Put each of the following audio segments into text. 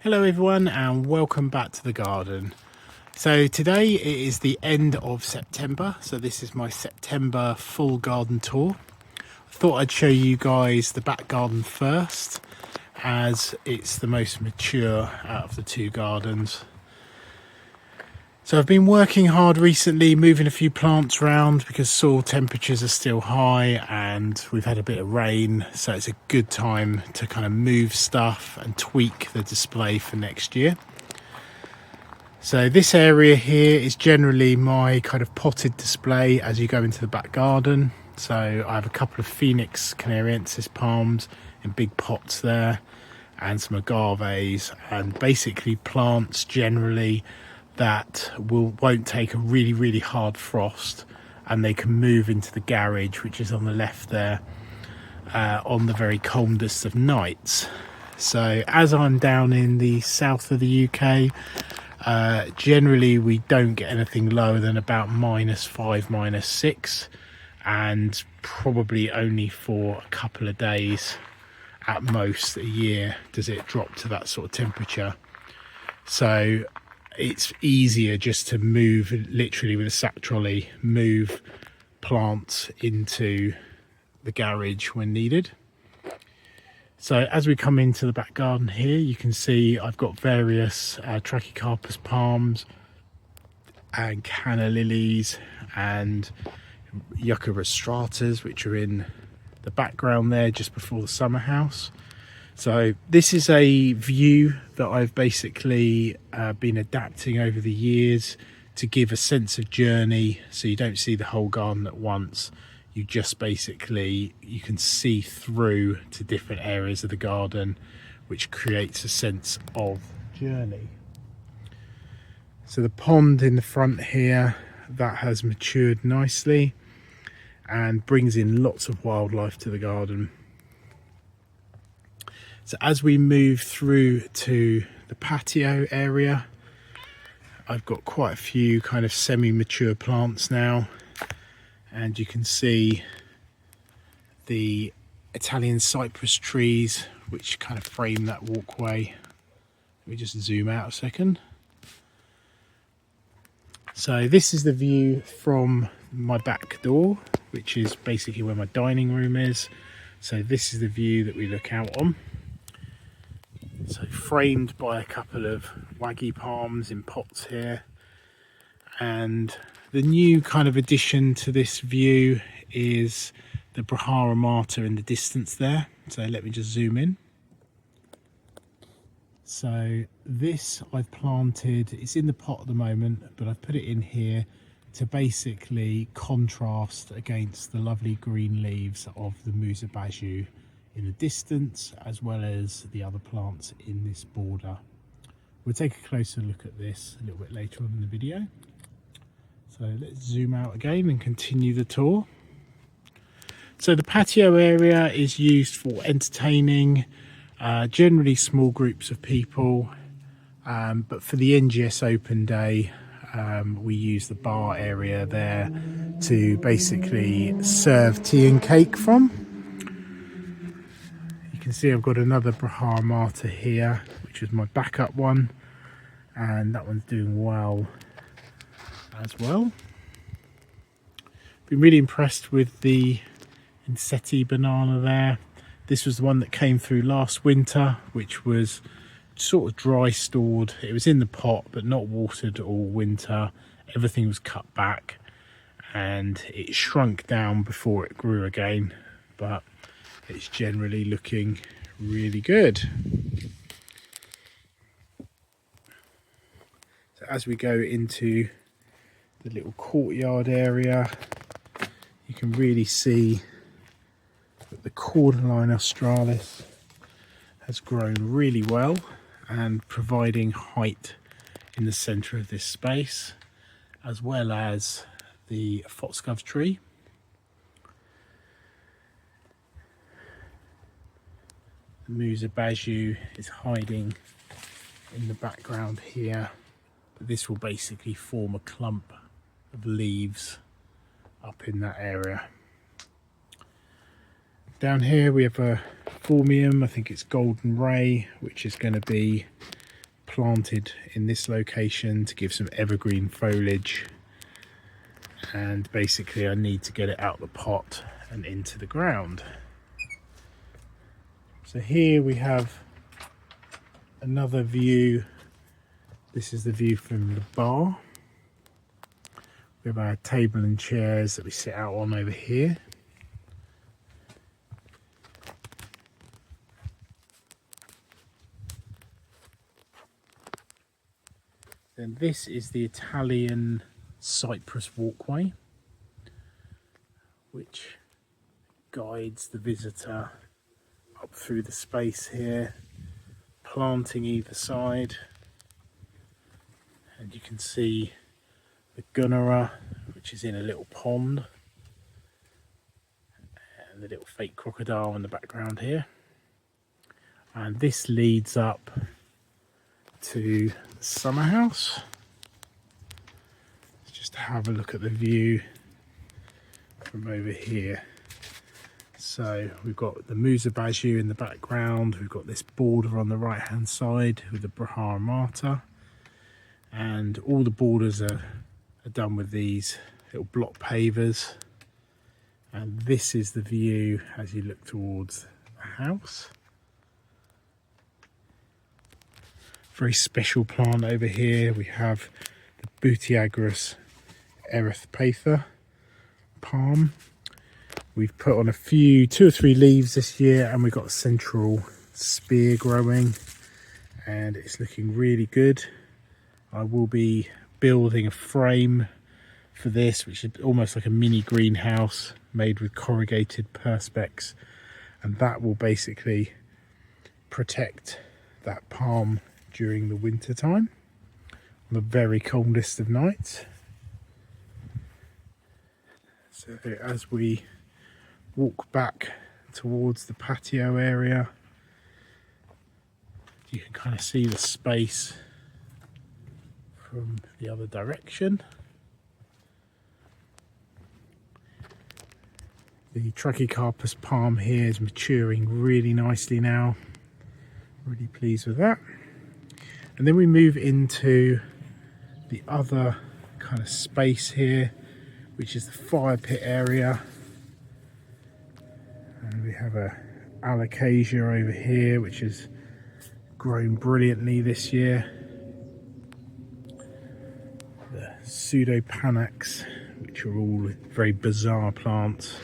Hello everyone and welcome back to the garden. So today it is the end of September, so this is my September full garden tour. I thought I'd show you guys the back garden first as it's the most mature out of the two gardens. So I've been working hard recently, moving a few plants around because soil temperatures are still high and we've had a bit of rain, so it's a good time to kind of move stuff and tweak the display for next year. So this area here is generally my kind of potted display as you go into the back garden. So I have a couple of Phoenix Canariensis palms in big pots there and some agaves, and basically plants generally that won't take a really hard frost, and they can move into the garage, which is on the left there, on the very coldest of nights. So as I'm down in the south of the UK, generally we don't get anything lower than about -5, -6, and probably only for a couple of days at most a year does it drop to that sort of temperature. So it's easier just to move, literally with a sack trolley, move plants into the garage when needed. So as we come into the back garden here, you can see I've got various Trachycarpus palms and canna lilies and Yucca rostratas, which are in the background there just before the summer house. So this is a view that I've basically been adapting over the years to give a sense of journey, so you don't see the whole garden at once. You just basically, you can see through to different areas of the garden, which creates a sense of journey. So the pond in the front here, that has matured nicely and brings in lots of wildlife to the garden. So as we move through to the patio area, I've got quite a few kind of semi-mature plants now, and you can see the Italian cypress trees which kind of frame that walkway. Let me just zoom out a second. So this is the view from my back door, which is basically where my dining room is. So this is the view that we look out on. So framed by a couple of waggy palms in pots here, and the new kind of addition to this view is the Brahara Mata in the distance there. So let me just zoom in. So this I've planted, it's in the pot at the moment, but I've put it in here to basically contrast against the lovely green leaves of the Musa Baju in the distance, as well as the other plants in this border. We'll take a closer look at this a little bit later on in the video. So let's zoom out again and continue the tour. So the patio area is used for entertaining, generally small groups of people, but for the NGS open day, we use the bar area there to basically serve tea and cake from. You can see I've got another Brahara Mata here, which is my backup one, and that one's doing well as well. Been really impressed with the Sept banana there. This was the one that came through last winter, which was sort of dry stored. It was in the pot but not watered all winter. Everything was cut back and it shrunk down before it grew again, but it's generally looking really good. So as we go into the little courtyard area, you can really see that the Cordyline australis has grown really well and providing height in the centre of this space, as well as the foxglove tree. The Musa Baju is hiding in the background here, but this will basically form a clump of leaves up in that area. Down here we have a Formium, I think it's Golden Ray, which is going to be planted in this location to give some evergreen foliage, and basically I need to get it out the pot and into the ground. So here we have another view. This is the view from the bar. We have our table and chairs that we sit out on over here. Then this is the Italian cypress walkway, which guides the visitor up through the space here, planting either side. And you can see the gunnera, which is in a little pond, and the little fake crocodile in the background here. And this leads up to the summer house. Let's just have a look at the view from over here. So we've got the Musa Baju in the background, we've got this border on the right hand side with the Brahar Mata, and all the borders are done with these little block pavers. And this is the view as you look towards the house. Very special plant over here. We have the Butiagrus erythpatha palm. We've put on two or three leaves this year, and we've got a central spear growing, and it's looking really good. I will be building a frame for this, which is almost like a mini greenhouse made with corrugated perspex, and that will basically protect that palm during the winter time on the very coldest of nights. So as we walk back towards the patio area, you can kind of see the space from the other direction. The Trachycarpus palm here is maturing really nicely now. Really pleased with that. And then we move into the other kind of space here, which is the fire pit area. And we have a alocasia over here, which has grown brilliantly this year. The pseudopanax, which are all very bizarre plants.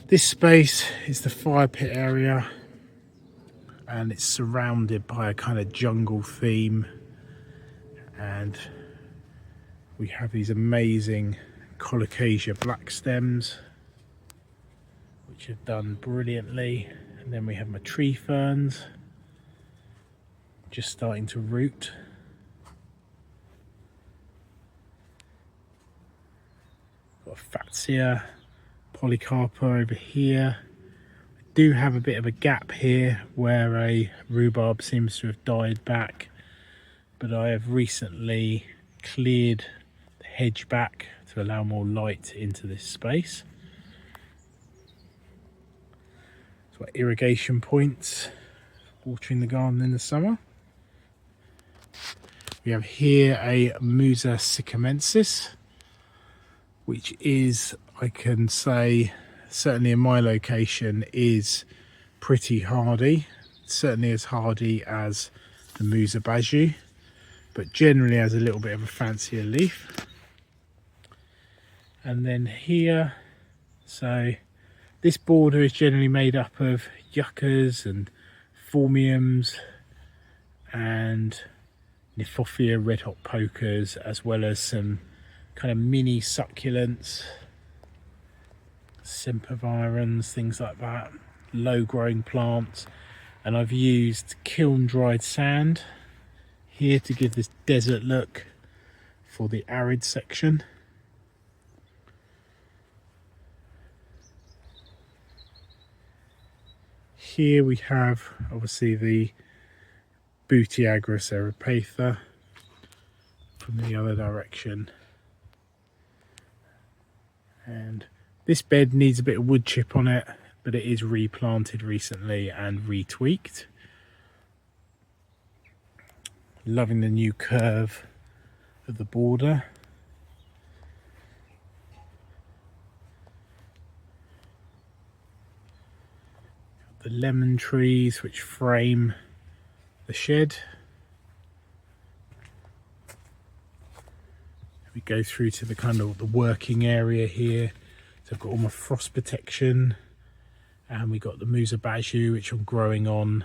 This space is the fire pit area, and it's surrounded by a kind of jungle theme, and we have these amazing colocasia black stems which have done brilliantly, and then we have my tree ferns just starting to root. Got a Fatsia polycarpa over here. Do have a bit of a gap here where a rhubarb seems to have died back, but I have recently cleared the hedge back to allow more light into this space. So irrigation points, watering the garden in the summer. We have here a Musa sycamensis, which is, I can say, certainly in my location, is pretty hardy. Certainly as hardy as the Musa Baju, but generally has a little bit of a fancier leaf. And then here, so this border is generally made up of yuccas and phormiums and Niphophia red hot pokers, as well as some kind of mini succulents, sempervirens, things like that, low growing plants. And I've used kiln dried sand here to give this desert look for the arid section. Here we have obviously the Butiagrus erythpatha from the other direction, and this bed needs a bit of wood chip on it, but it is replanted recently and retweaked. Loving the new curve of the border. The lemon trees which frame the shed. We go through to the kind of the working area here. So I've got all my frost protection, and we got the Musa Baju which I'm growing on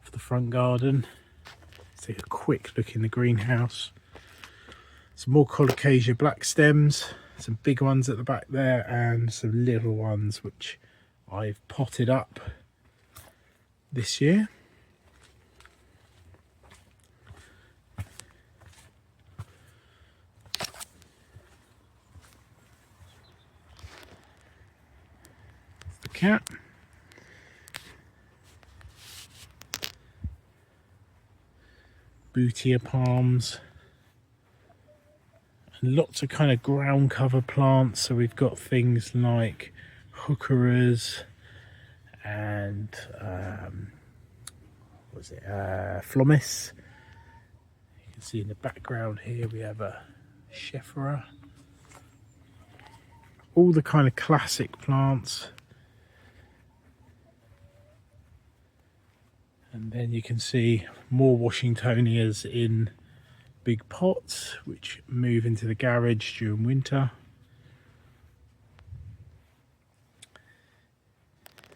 for the front garden. Let's take a quick look in the greenhouse. Some more colocasia black stems, some big ones at the back there, and some little ones which I've potted up this year. The cat. Bootia palms. And lots of kind of ground cover plants. So we've got things like hookeras and phlomis. You can see in the background here we have a Shephera. All the kind of classic plants. And then you can see more Washingtonias in big pots which move into the garage during winter.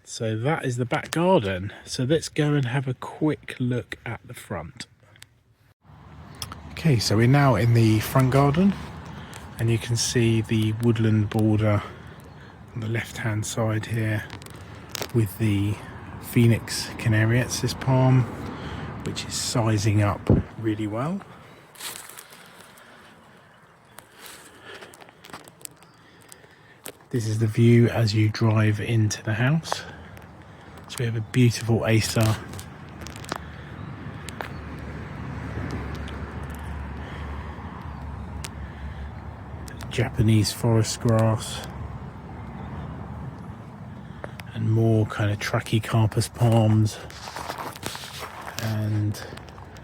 So that is the back garden. So let's go and have a quick look at the front. Okay, so we're now in the front garden, and you can see the woodland border on the left hand side here with the Phoenix Canariensis palm, which is sizing up really well. This is the view as you drive into the house. So we have a beautiful Acer. Japanese forest grass. And more kind of Trachycarpus palms. And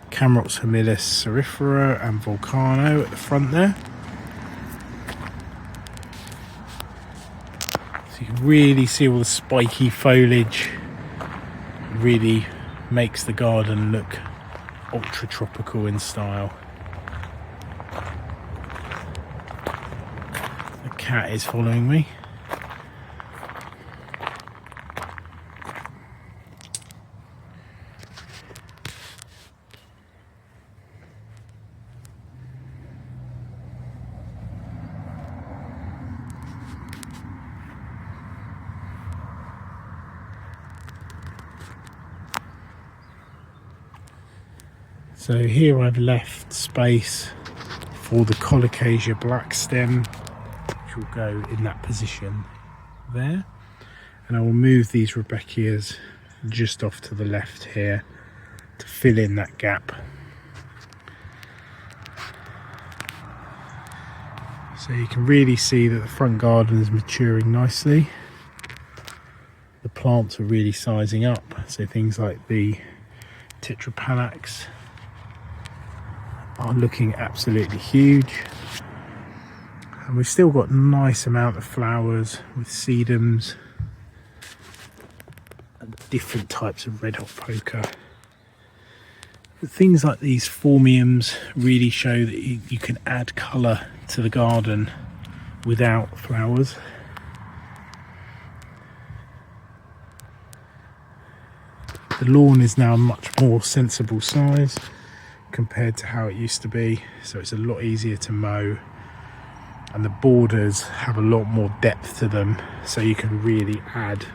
Camrox humilis cerifera and Volcano at the front there. You can really see all the spiky foliage. It really makes the garden look ultra tropical in style. The cat is following me. So here I've left space for the colocasia black stem, which will go in that position there. And I will move these Rebeckias just off to the left here to fill in that gap. So you can really see that the front garden is maturing nicely. The plants are really sizing up. So things like the Tetrapanax are looking absolutely huge, and we've still got a nice amount of flowers with sedums and different types of red hot poker. But things like these phormiums really show that you can add colour to the garden without flowers. The lawn is now a much more sensible size compared to how it used to be, so it's a lot easier to mow, and the borders have a lot more depth to them, so you can really add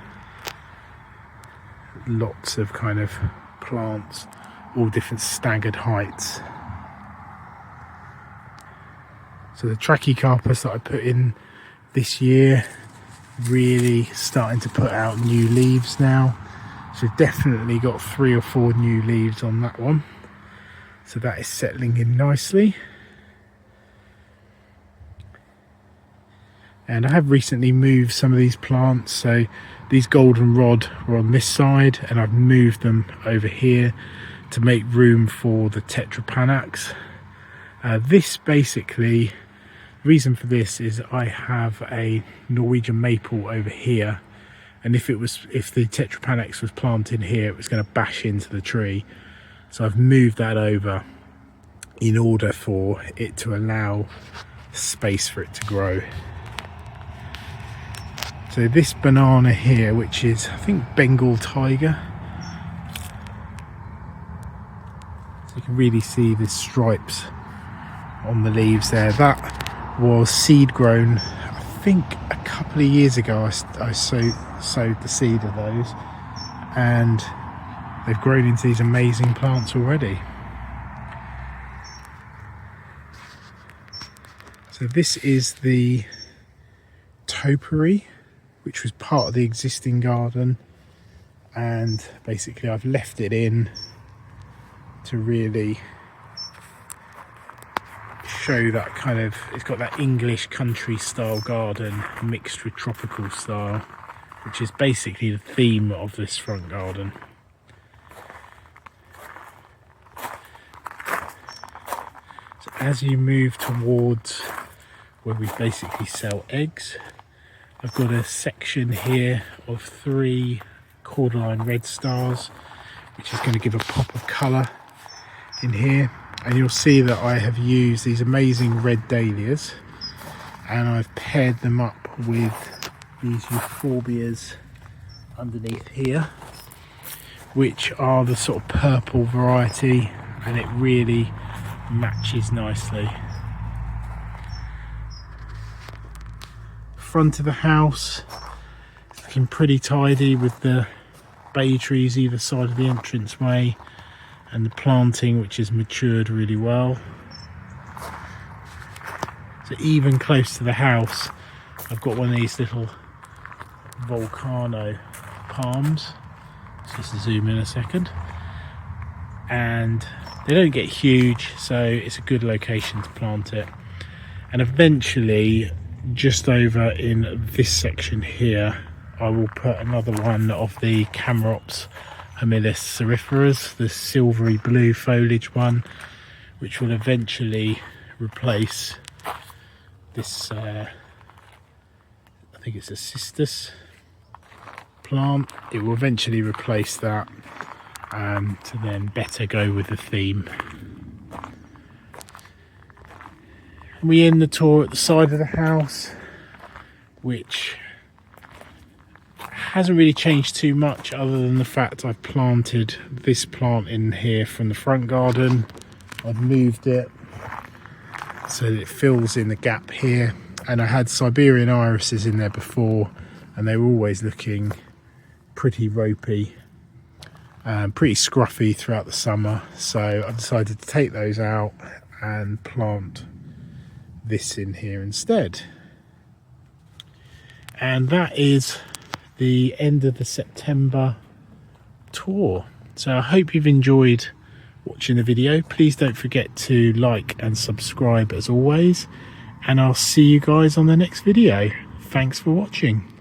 lots of kind of plants, all different staggered heights. So the Trachycarpus that I put in this year really starting to put out new leaves now, so definitely got 3 or 4 new leaves on that one. So that is settling in nicely. And I have recently moved some of these plants. So these goldenrod were on this side, and I've moved them over here to make room for the tetrapanax. This basically, the reason for this is I have a Norwegian maple over here, and if the tetrapanax was planted here, it was going to bash into the tree. So I've moved that over in order for it to allow space for it to grow. So this banana here, which is I think Bengal tiger, so you can really see the stripes on the leaves there. That was seed grown, I think a couple of years ago. I sowed the seed of those, and they've grown into these amazing plants already. So this is the topiary, which was part of the existing garden, and basically I've left it in to really show that kind of, it's got that English country style garden mixed with tropical style, which is basically the theme of this front garden. So as you move towards where we basically sell eggs, I've got a section here of 3 cordyline red stars, which is going to give a pop of colour in here. And you'll see that I have used these amazing red dahlias, and I've paired them up with these euphorbias underneath here, which are the sort of purple variety, and it really matches nicely. Front of the house, it's looking pretty tidy with the bay trees either side of the entranceway, and the planting which has matured really well. So even close to the house, I've got one of these little volcano palms. Let's just zoom in a second. And they don't get huge, so it's a good location to plant it. And eventually, just over in this section here, I will put another one of the Camerops Humilis cerriferas, the silvery blue foliage one, which will eventually replace this, I think it's a cistus plant. It will eventually replace that, to then better go with the theme. We end the tour at the side of the house, which hasn't really changed too much other than the fact I've planted this plant in here from the front garden. I've moved it so that it fills in the gap here, and I had Siberian irises in there before, and they were always looking pretty ropey, pretty scruffy throughout the summer, so I decided to take those out and plant this in here instead. And that is the end of the September tour. So I hope you've enjoyed watching the video. Please don't forget to like and subscribe as always, and I'll see you guys on the next video. Thanks for watching.